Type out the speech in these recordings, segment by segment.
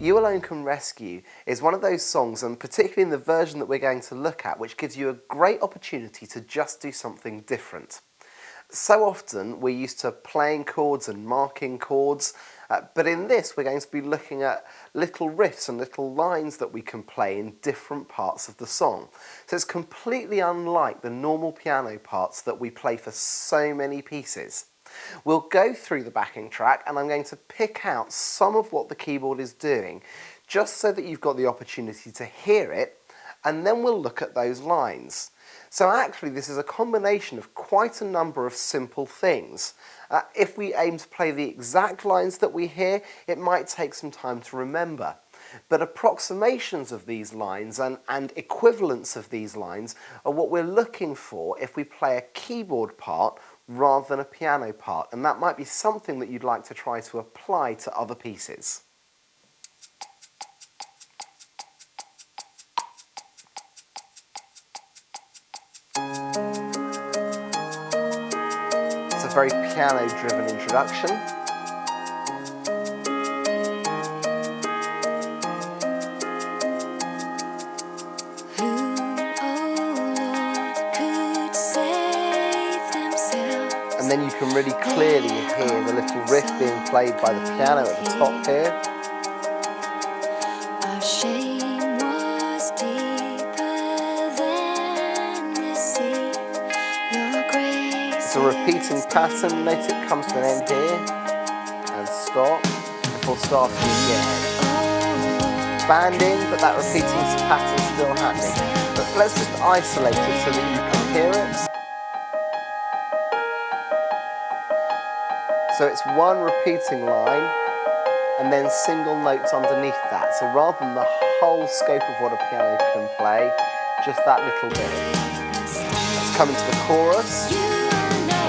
You Alone Can Rescue is one of those songs, and particularly in the version that we're going to look at, which gives you a great opportunity to just do something different. So often we're used to playing chords and marking chords, but in this we're going to be looking at little riffs and little lines that we can play in different parts of the song. So it's completely unlike the normal piano parts that we play for so many pieces. We'll go through the backing track and I'm going to pick out some of what the keyboard is doing, just so that you've got the opportunity to hear it, and then we'll look at those lines. So actually this is a combination of quite a number of simple things. If we aim to play the exact lines that we hear, it might take some time to remember. But approximations of these lines and equivalents of these lines are what we're looking for if we play a keyboard part rather than a piano part, and that might be something that you'd like to try to apply to other pieces. It's a very piano-driven introduction. And then you can really clearly hear the little riff being played by the piano at the top here. Our shame was deeper than the sea. Your grace. It's a repeating pattern. Note it comes to an end here and stop before starting again. Banding, but that repeating pattern's still happening. But let's just isolate it so that you can hear it. So it's one repeating line and then single notes underneath that. So rather than the whole scope of what a piano can play, just that little bit. Let's come into the chorus.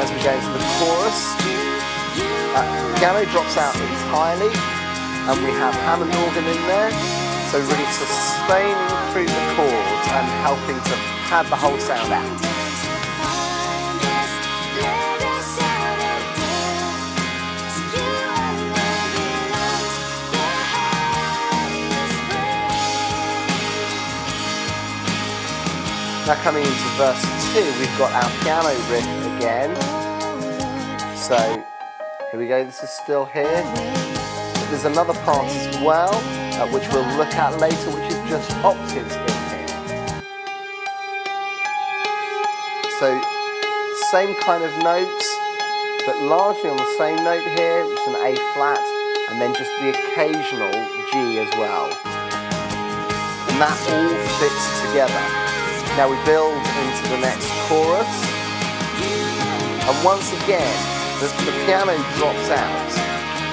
As we go into the chorus, piano drops out entirely and we have Hammond organ in there. So really sustaining through the chords and helping to pad the whole sound out. Now coming into verse 2, we've got our piano riff again. So here we go, this is still here. But there's another part as well, which we'll look at later, which is just octaves in here. So same kind of notes, but largely on the same note here, which is an A flat, and then just the occasional G as well. And that all fits together. Now we build into the next chorus, and once again the piano drops out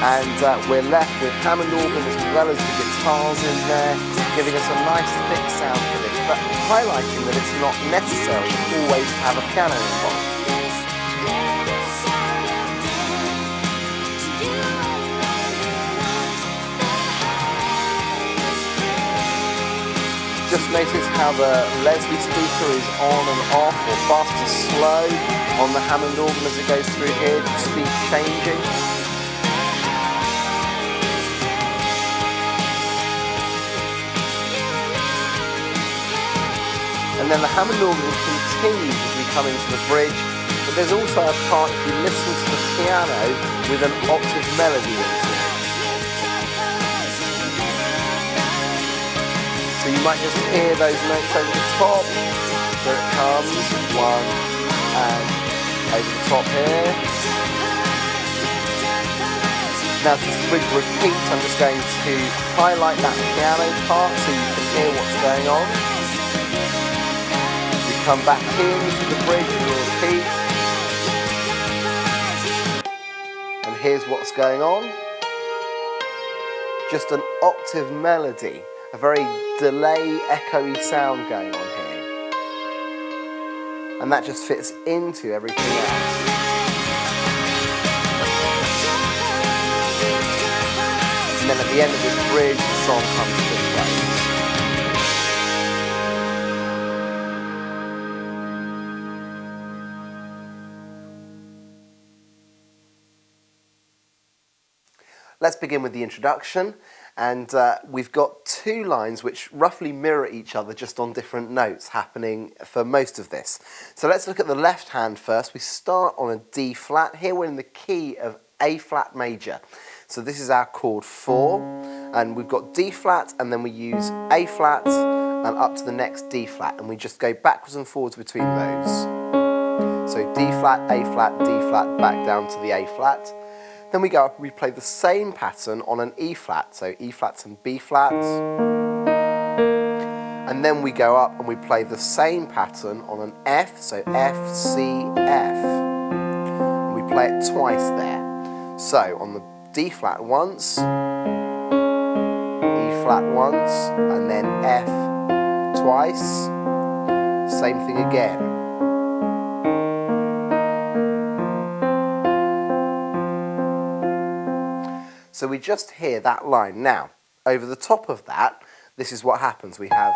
and we're left with Hammond organ as well as the guitars in there, giving us a nice thick sound for this, but highlighting that it's not necessary always to have a piano involved. Just notice how the Leslie speaker is on and off, or fast and slow on the Hammond organ as it goes through here, the speed changing. And then the Hammond organ continues as we come into the bridge, but there's also a part, if you listen to the piano, with an octave melody into it. So you might just hear those notes over the top. There it comes, one, and over the top here. Now as this bridge repeats, I'm just going to highlight that piano part so you can hear what's going on. We come back into the bridge and repeat. And here's what's going on. Just an octave melody. A very delay, echoey sound going on here. And that just fits into everything else. And then at the end of this bridge, the song comes to a close. Let's begin with the introduction. And we've got two lines which roughly mirror each other just on different notes happening for most of this. So let's look at the left hand first. We start on a D flat. Here we're in the key of A flat major. So this is our chord 4, and we've got D flat, and then we use A flat and up to the next D flat, and we just go backwards and forwards between those. So D flat, A flat, D flat, back down to the A flat. Then we go up and we play the same pattern on an E flat, so E flats and B flats. And then we go up and we play the same pattern on an F, so F, C, F. And we play it twice there. So on the D flat once, E flat once, and then F twice. Same thing again. So we just hear that line. Now, over the top of that, this is what happens. We have...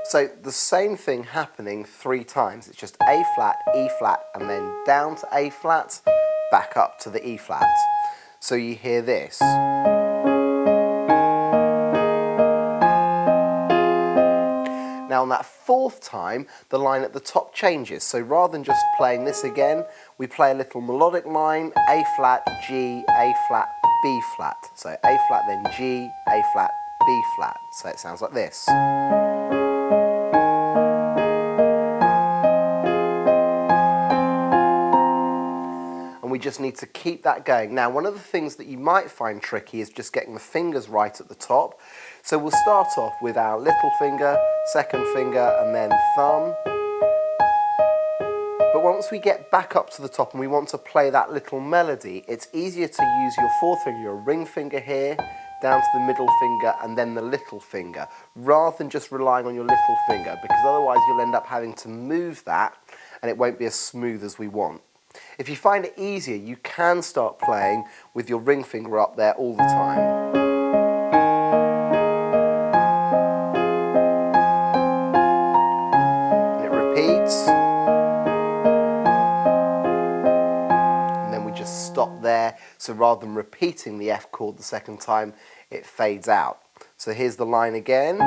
So the same thing happening 3 times. It's just A flat, E flat, and then down to A flat, back up to the E flat. So you hear this. Now on that 4th time, the line at the top changes. So rather than just playing this again, we play a little melodic line, A flat, G, A flat, B flat. So A flat, then G, A flat, B flat. So it sounds like this. And we just need to keep that going. Now, one of the things that you might find tricky is just getting the fingers right at the top. So we'll start off with our little finger, second finger, and then thumb. But once we get back up to the top and we want to play that little melody, it's easier to use your 4th finger, your ring finger here, down to the middle finger, and then the little finger, rather than just relying on your little finger, because otherwise you'll end up having to move that, and it won't be as smooth as we want. If you find it easier, you can start playing with your ring finger up there all the time. And it repeats. And then we just stop there. So rather than repeating the F chord the second time, it fades out. So here's the line again.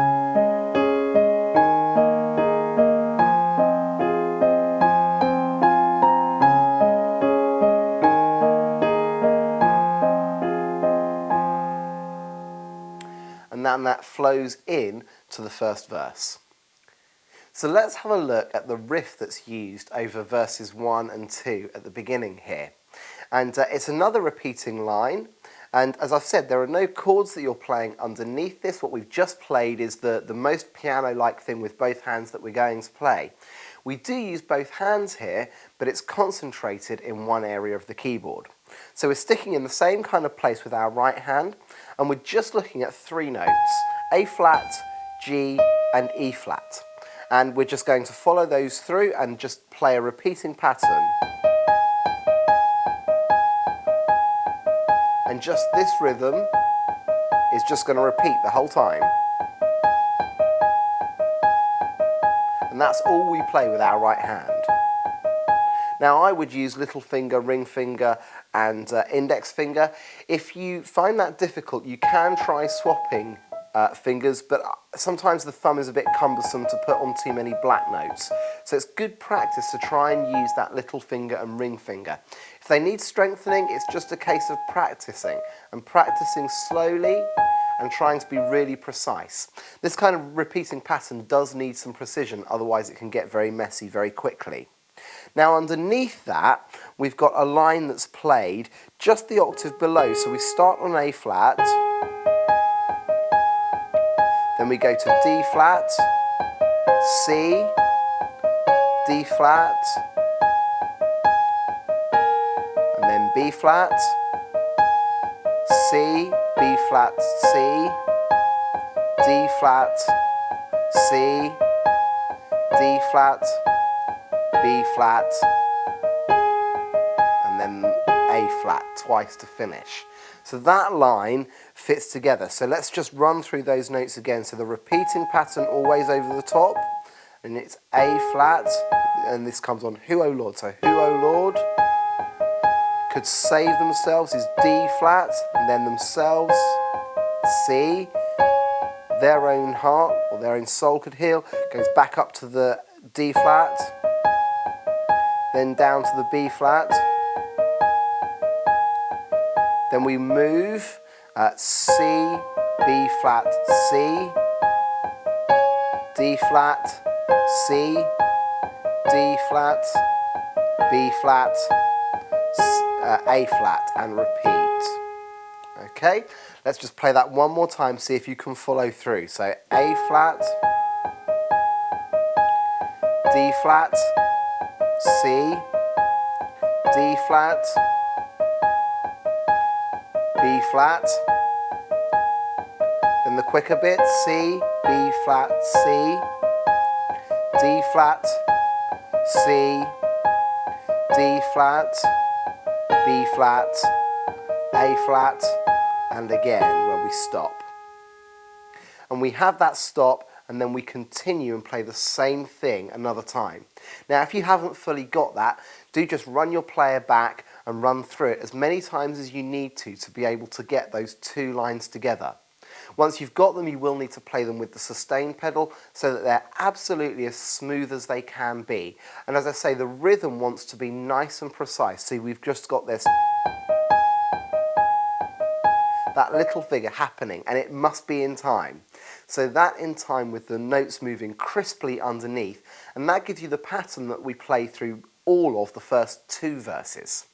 And then that flows in to the first verse. So let's have a look at the riff that's used over verses 1 and 2 at the beginning here. And it's another repeating line. And as I've said, there are no chords that you're playing underneath this. What we've just played is the most piano-like thing with both hands that we're going to play. We do use both hands here, but it's concentrated in one area of the keyboard. So we're sticking in the same kind of place with our right hand, and we're just looking at 3 notes, A flat, G, and E flat. And we're just going to follow those through and just play a repeating pattern. And just this rhythm is just going to repeat the whole time. And that's all we play with our right hand. Now I would use little finger, ring finger, and index finger. If you find that difficult, you can try swapping fingers, but sometimes the thumb is a bit cumbersome to put on too many black notes. So it's good practice to try and use that little finger and ring finger. If they need strengthening, it's just a case of practicing, and practicing slowly and trying to be really precise. This kind of repeating pattern does need some precision, otherwise it can get very messy very quickly. Now underneath that, we've got a line that's played just the octave below. So we start on A flat, then we go to D flat, C, D flat, and then B flat, C, B flat, C, D flat, C, D flat, B flat, and then A flat twice to finish. So that line fits together. So let's just run through those notes again. So the repeating pattern always over the top, and it's A flat, and this comes on Who, O Lord. So Who, O Lord, could save themselves is D flat, and then themselves, C. Their own heart or their own soul could heal, goes back up to the D flat, then down to the B flat. Then we move C, B flat, C, D flat, C, D flat, B flat, A flat, and repeat. Okay, let's just play that one more time, see if you can follow through. So A flat, D flat, C, D flat, B flat, then the quicker bit, C, B flat, C, D flat, C, D flat, B flat, A flat, and again where we stop. And we have that stop, and then we continue and play the same thing another time. Now if you haven't fully got that, do just run your player back and run through it as many times as you need to be able to get those two lines together. Once you've got them, you will need to play them with the sustain pedal so that they're absolutely as smooth as they can be. And as I say, the rhythm wants to be nice and precise. See, we've just got this, that little figure happening, and it must be in time. So that in time with the notes moving crisply underneath, and that gives you the pattern that we play through all of the first two verses.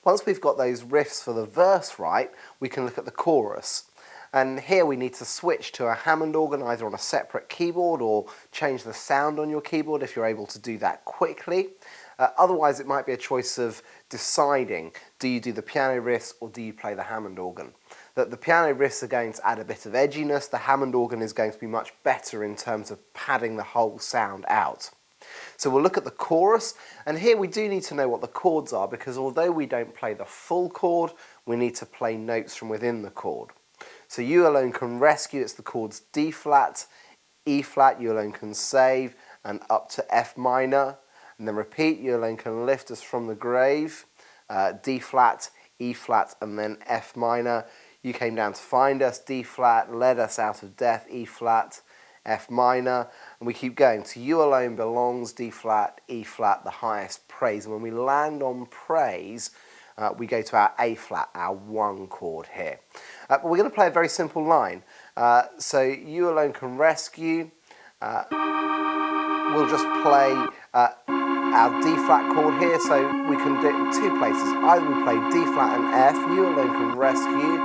Once we've got those riffs for the verse right, we can look at the chorus. And here we need to switch to a Hammond organ either on a separate keyboard or change the sound on your keyboard if you're able to do that quickly. Otherwise it might be a choice of deciding, do you do the piano riffs or do you play the Hammond organ? That the piano riffs are going to add a bit of edginess, the Hammond organ is going to be much better in terms of padding the whole sound out. So we'll look at the chorus, and here we do need to know what the chords are, because although we don't play the full chord, we need to play notes from within the chord. So You Alone Can Rescue, it's the chords D flat, E flat, You Alone Can Save, and up to F minor. And then repeat, You Alone Can Lift Us From the Grave, D flat, E flat, and then F minor. You Came Down to Find Us, D flat, Led Us Out of Death, E flat, F minor, and we keep going. To You Alone Belongs, D flat, E flat, the highest praise. And when we land on praise, we go to our A flat, our one chord here. But we're going to play a very simple line. So You Alone Can Rescue, we'll just play our D flat chord here, so we can do it in two places. Either we play D flat and F, You Alone Can Rescue,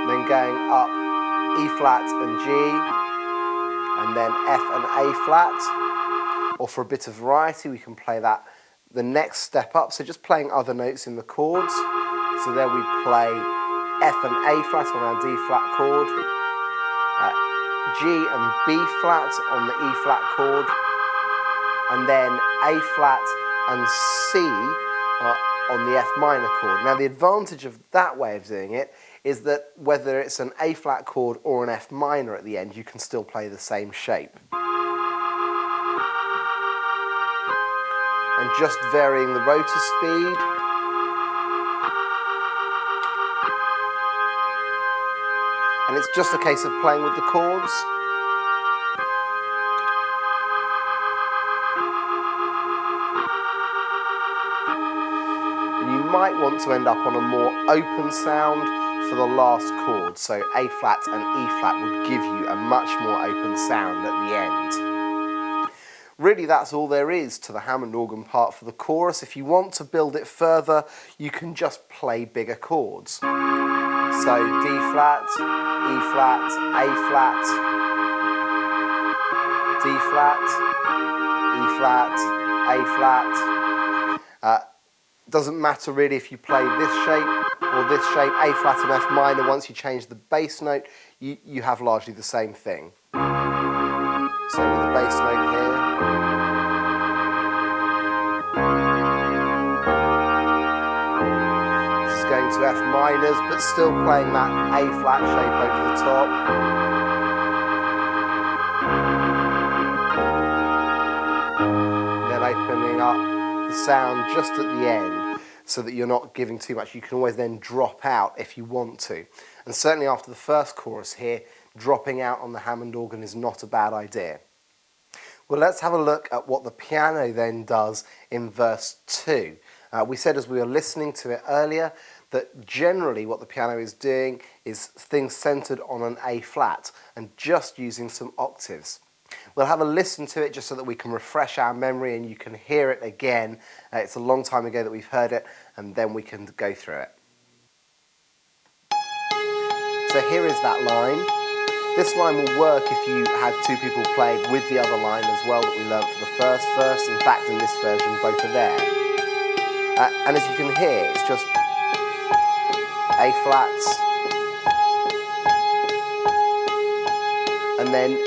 then going up E flat and G, and then F and A flat. Or for a bit of variety, we can play that the next step up, so just playing other notes in the chords. So there we play F and A flat on our D flat chord, G and B flat on the E flat chord, and then A flat and C on the F minor chord. Now the advantage of that way of doing it is that whether it's an A flat chord or an F minor at the end, you can still play the same shape. And just varying the rotor speed. And it's just a case of playing with the chords. And you might want to end up on a more open sound for the last chord. So A flat and E flat would give you a much more open sound at the end. Really, that's all there is to the Hammond organ part for the chorus. If you want to build it further, you can just play bigger chords. So D flat, E flat, A flat, D flat, E flat, A flat. Doesn't matter really if you play this shape or this shape, A flat and F minor. Once you change the bass note, you have largely the same thing. So with the bass note here. This is going to F minors, but still playing that A flat shape over the top. Then opening up the sound just at the end. so that you're not giving too much. You can always then drop out if you want to. And certainly after the first chorus here, dropping out on the Hammond organ is not a bad idea. Well, let's have a look at what the piano then does in verse 2. We said as we were listening to it earlier that generally what the piano is doing is things centered on an A flat and just using some octaves. We'll have a listen to it just so that we can refresh our memory and you can hear it again. It's a long time ago that we've heard it, and then we can go through it. So here is that line. This line will work if you had two people playing with the other line as well that we learnt for the first verse. In fact, in this version, both are there. And as you can hear, it's just A flats, and then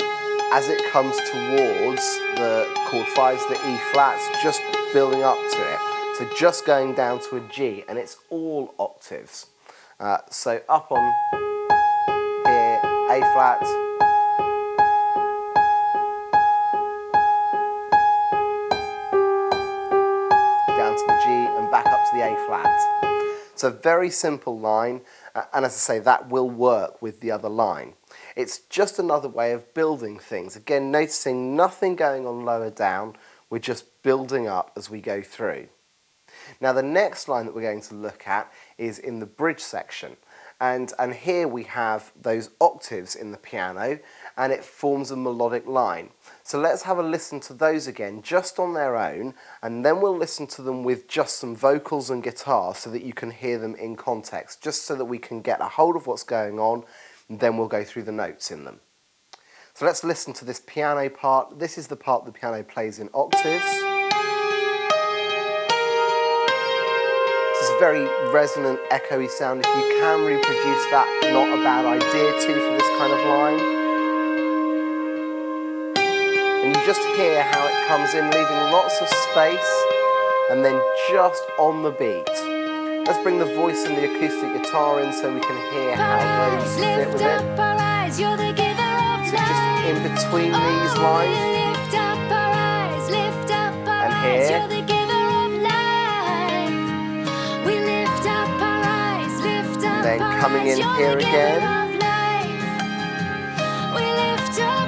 as it comes towards the chord 5s, the E flats, just building up to it. So just going down to a G, and it's all octaves. So up on here, A flat, down to the G, and back up to the A flat. It's a very simple line, and as I say, that will work with the other line. It's just another way of building things. Again, noticing nothing going on lower down, we're just building up as we go through. Now the next line that we're going to look at is in the bridge section. And here we have those octaves in the piano, and it forms a melodic line. So let's have a listen to those again, just on their own, and then we'll listen to them with just some vocals and guitar so that you can hear them in context, just so that we can get a hold of what's going on, and then we'll go through the notes in them. So let's listen to this piano part. This is the part the piano plays in octaves. It's a very resonant, echoey sound. If you can reproduce that, not a bad idea too for this kind of line. And you just hear how it comes in, leaving lots of space, and then just on the beat. Let's bring the voice and the acoustic guitar in so we can hear how those fit with it. So just in between these lines. And here. Then coming in here again,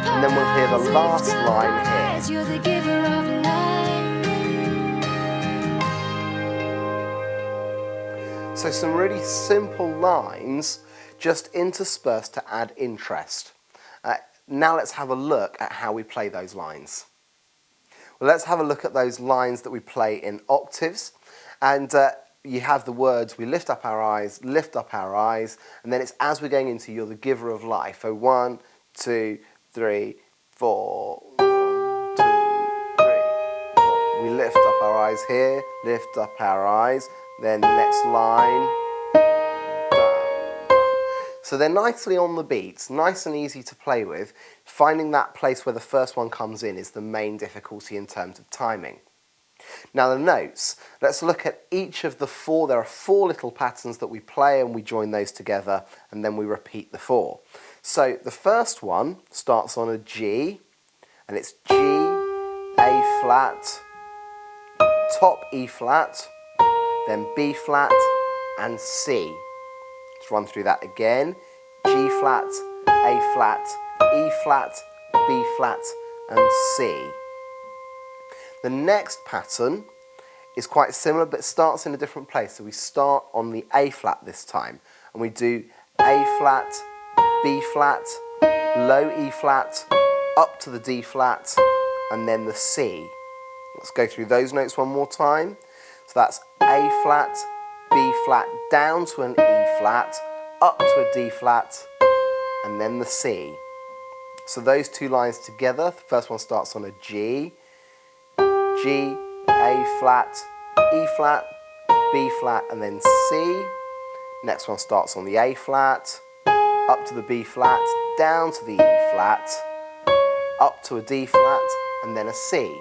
and then we'll hear the last line here. So some really simple lines just interspersed to add interest. Now let's have a look at how we play those lines. Well, let's have a look at those lines that we play in octaves, and you have the words, we lift up our eyes, and then it's as we're going into you're the giver of life. So 1, 2, 3, 4, 1, 2, 3, 4. We lift up our eyes here, lift up our eyes, then the next line. So they're nicely on the beats, nice and easy to play with. Finding that place where the first one comes in is the main difficulty in terms of timing. Now the notes, let's look at each of the 4. There are 4 little patterns that we play and we join those together and then we repeat the 4. So the first one starts on a G, and it's G, A flat, top E flat, then B flat and C. Let's run through that again. G flat, A flat, E flat, B flat and C. The next pattern is quite similar but starts in a different place. So we start on the A flat this time, and we do A flat, B flat, low E flat, up to the D flat, and then the C. Let's go through those notes one more time. So that's A flat, B flat, down to an E flat, up to a D flat, and then the C. So those 2 lines together, the first one starts on a G, G, A flat, E flat, B flat, and then C. Next one starts on the A flat, up to the B flat, down to the E flat, up to a D flat, and then a C.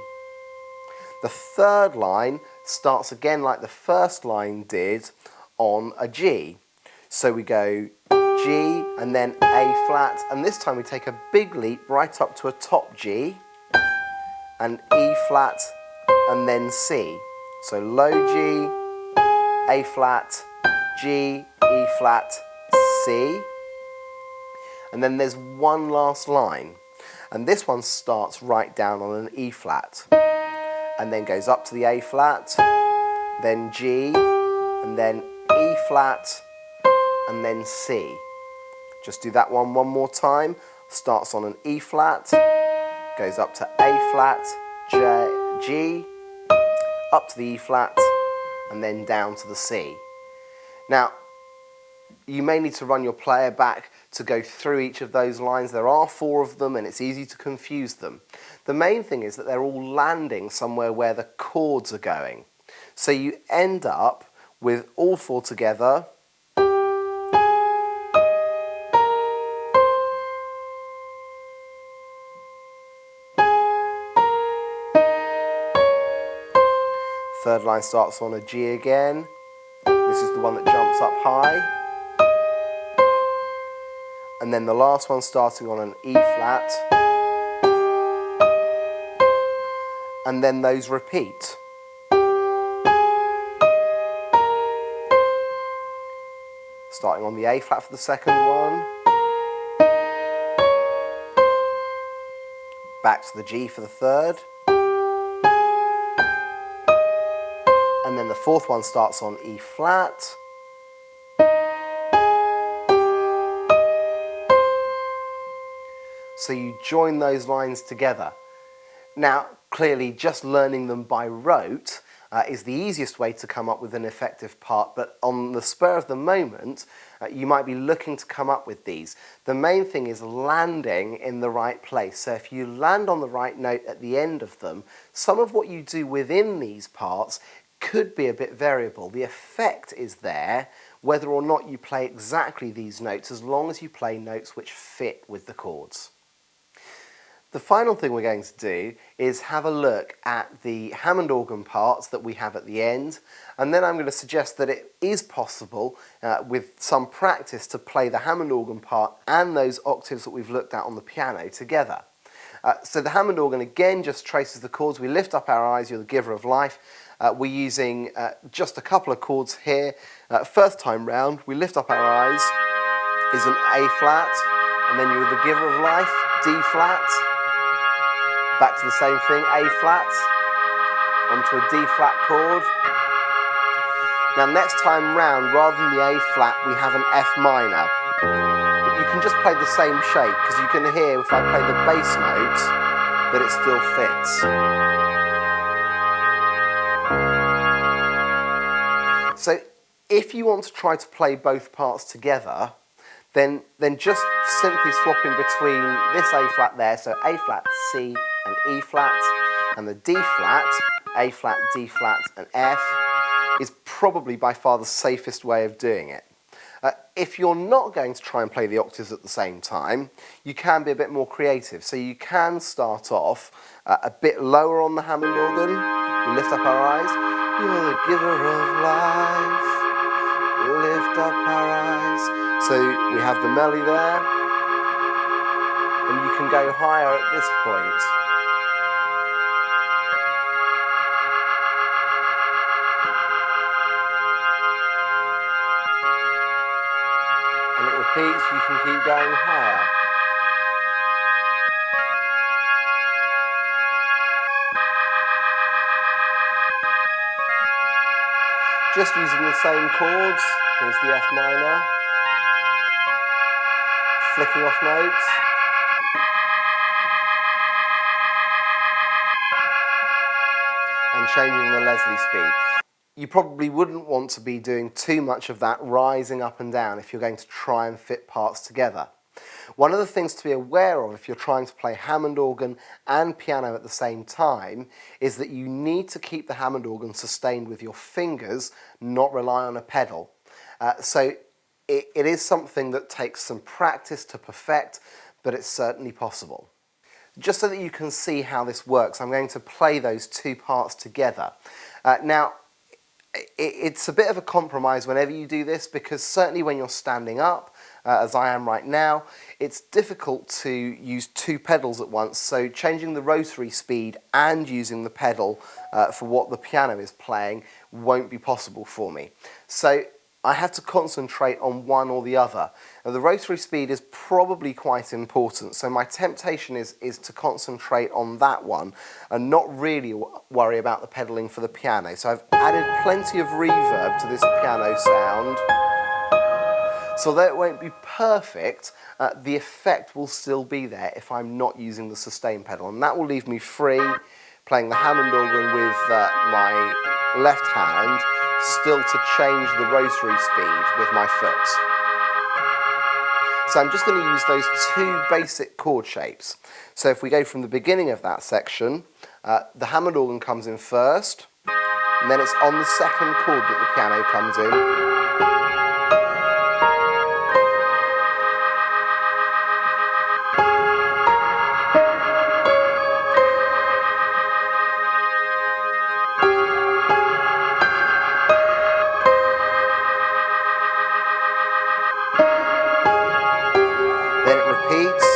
The third line starts again like the first line did on a G. So we go G and then A flat, and this time we take a big leap right up to a top G, and E flat, and then C. So low G, A flat, G, E flat, C. And then there's one last line. And this one starts right down on an E flat. And then goes up to the A flat, then G, and then E flat, and then C. Just do that one more time. Starts on an E flat, goes up to A flat, G, up to the E flat, and then down to the C. Now, you may need to run your player back to go through each of those lines. There are 4 of them and it's easy to confuse them. The main thing is that they're all landing somewhere where the chords are going. So you end up with all 4 together. Third line starts on a G again. This is the one that jumps up high. And then the last one starting on an E flat. And then those repeat. Starting on the A flat for the second one. Back to the G for the third. And then the fourth one starts on E flat. So you join those lines together. Now, clearly, just learning them by rote is the easiest way to come up with an effective part, but on the spur of the moment, you might be looking to come up with these. The main thing is landing in the right place. So if you land on the right note at the end of them, some of what you do within these parts could be a bit variable. The effect is there, whether or not you play exactly these notes, as long as you play notes which fit with the chords. The final thing we're going to do is have a look at the Hammond organ parts that we have at the end, and then I'm going to suggest that it is possible with some practice to play the Hammond organ part and those octaves that we've looked at on the piano together. So the Hammond organ again just traces the chords. We lift up our eyes, you're the giver of life. We're using just a couple of chords here. First time round, we lift up our eyes, is an A flat, and then you're the giver of life, D flat. Back to the same thing, A flat, onto a D flat chord. Now next time round, rather than the A flat, we have an F minor. But you can just play the same shape, because you can hear if I play the bass note, that it still fits. So if you want to try to play both parts together, then just simply swapping between this A flat there, so A flat, C, and E flat, and the D flat, A flat, D flat, and F, is probably by far the safest way of doing it. If you're not going to try and play the octaves at the same time, you can be a bit more creative. So you can start off a bit lower on the Hammond organ. We lift up our eyes. You're the giver of life. Lift up our eyes. So we have the melody there. And you can go higher at this point. Repeats, you can keep going higher. Just using the same chords. Here's the F minor. Flicking off notes. And changing the Leslie speed. You probably wouldn't want to be doing too much of that rising up and down if you're going to try and fit parts together. One of the things to be aware of if you're trying to play Hammond organ and piano at the same time is that you need to keep the Hammond organ sustained with your fingers, not rely on a pedal. So it is something that takes some practice to perfect, but it's certainly possible. Just so that you can see how this works, I'm going to play those two parts together. Now, it's a bit of a compromise whenever you do this, because certainly when you're standing up, as I am right now, it's difficult to use two pedals at once, so changing the rotary speed and using the pedal for what the piano is playing won't be possible for me. So I have to concentrate on one or the other. Now, the rotary speed is probably quite important, so my temptation is to concentrate on that one and not really worry about the pedaling for the piano. So I've added plenty of reverb to this piano sound. So although it won't be perfect, the effect will still be there if I'm not using the sustain pedal, and that will leave me free playing the Hammond organ with my left hand, still to change the rotary speed with my foot. So I'm just going to use those two basic chord shapes. So if we go from the beginning of that section, the Hammond organ comes in first, and then it's on the second chord that the piano comes in. Then it repeats.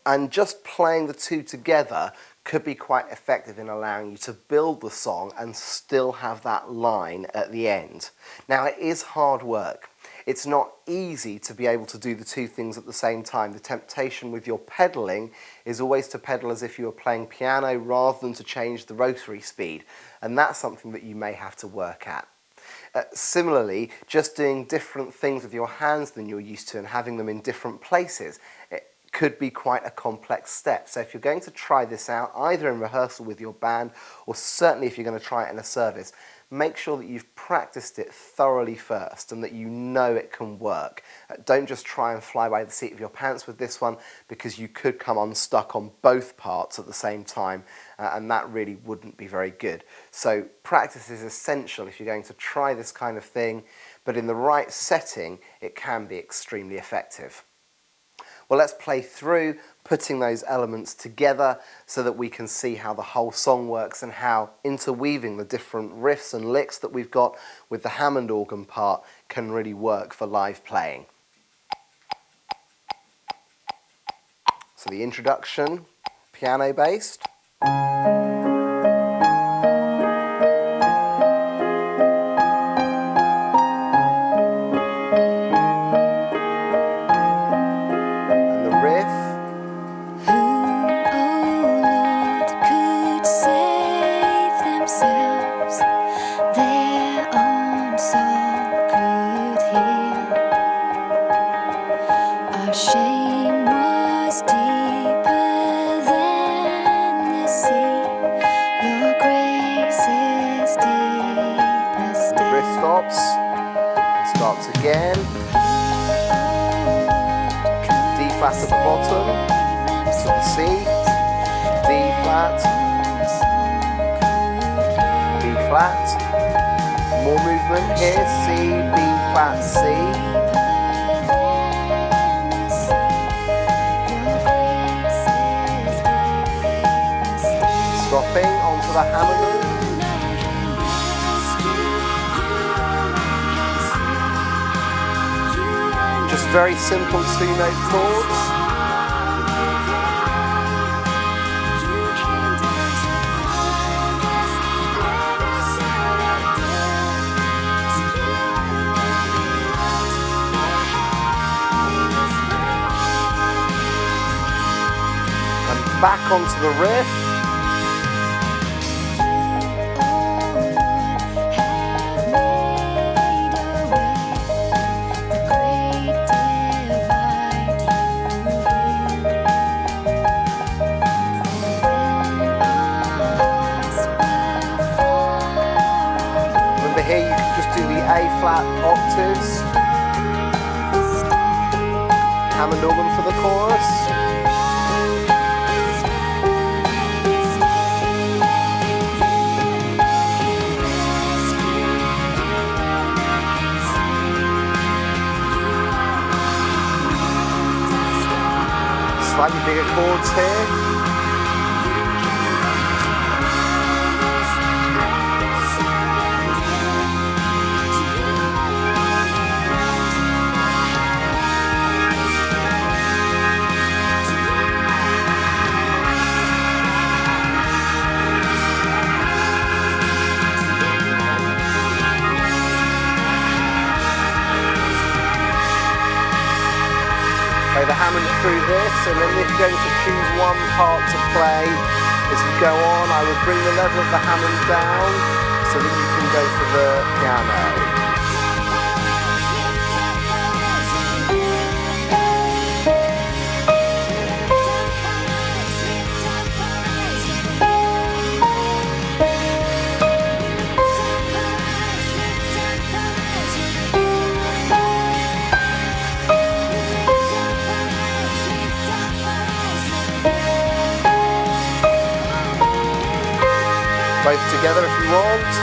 And just playing the two together could be quite effective in allowing you to build the song and still have that line at the end. Now, it is hard work. It's not easy to be able to do the two things at the same time. The temptation with your pedaling is always to pedal as if you were playing piano rather than to change the rotary speed, and that's something that you may have to work at. Similarly, just doing different things with your hands than you're used to and having them in different places, it could be quite a complex step. So if you're going to try this out, either in rehearsal with your band or certainly if you're going to try it in a service, make sure that you've practiced it thoroughly first and that you know it can work. Don't just try and fly by the seat of your pants with this one, because you could come unstuck on both parts at the same time, and that really wouldn't be very good. So practice is essential if you're going to try this kind of thing, but in the right setting, it can be extremely effective. Well, let's play through putting those elements together so that we can see how the whole song works and how interweaving the different riffs and licks that we've got with the Hammond organ part can really work for live playing. So the introduction, piano based. Shame was deeper than the sea. Your grace is deepest. The riff stops and starts again. D flat at the bottom, to the C, D flat, B flat. More movement here, C, B flat, C. Dropping onto the Hammond. Just very simple two-note chords. And back onto the riff. Here you can just do the A flat octaves, Hammond organ for the chorus. bigger chords here. Play the Hammond through this, and then if you're going to choose one part to play as you go on, I would bring the level of the Hammond down so that you can go for the piano. Both together if you want.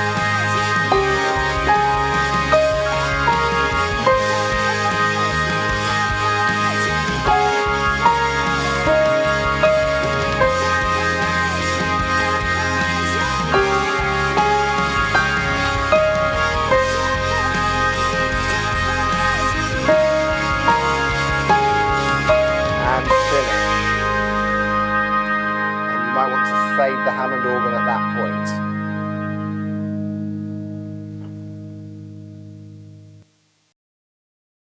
And finish. And you might want to fade the Hammond organ at that point.